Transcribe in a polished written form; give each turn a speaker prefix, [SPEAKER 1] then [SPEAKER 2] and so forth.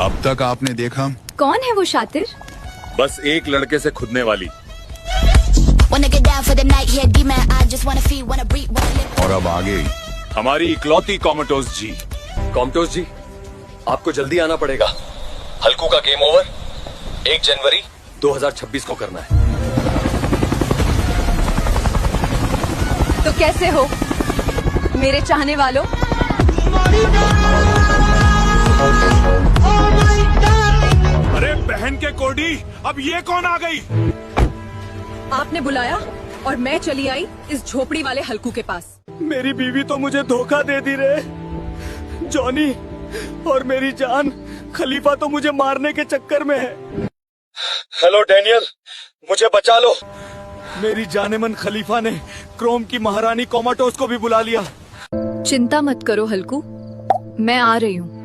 [SPEAKER 1] अब तक आपने देखा?
[SPEAKER 2] कौन है वो शातिर?
[SPEAKER 3] बस एक लड़के से खुदने वाली।
[SPEAKER 4] Wanna get down for the night, yeah, demon. I just wanna feel, wanna breathe, wanna live.
[SPEAKER 1] और अब आगे
[SPEAKER 3] हमारी इकलौती कॉमेटोस जी।
[SPEAKER 5] कॉम्टोस जी, आपको जल्दी आना पड़ेगा। हल्कू का गेम ओवर 1 जनवरी 2026 को करना है।
[SPEAKER 2] तो कैसे हो मेरे चाहने वालों?
[SPEAKER 3] अरे बहन के कोडी, अब ये कौन आ गई?
[SPEAKER 2] आपने बुलाया और मैं चली आई इस झोपड़ी वाले हल्कू के पास।
[SPEAKER 6] मेरी बीवी तो मुझे धोखा दे दी रे जॉनी, और मेरी जान खलीफा तो मुझे मारने के चक्कर में है।
[SPEAKER 5] हेलो डैनियल, मुझे बचा लो।
[SPEAKER 6] मेरी जानेमन खलीफा ने क्रोम की महारानी कोमाटोस को भी बुला लिया।
[SPEAKER 2] चिंता मत करो हल्कू, मैं आ रही हूँ।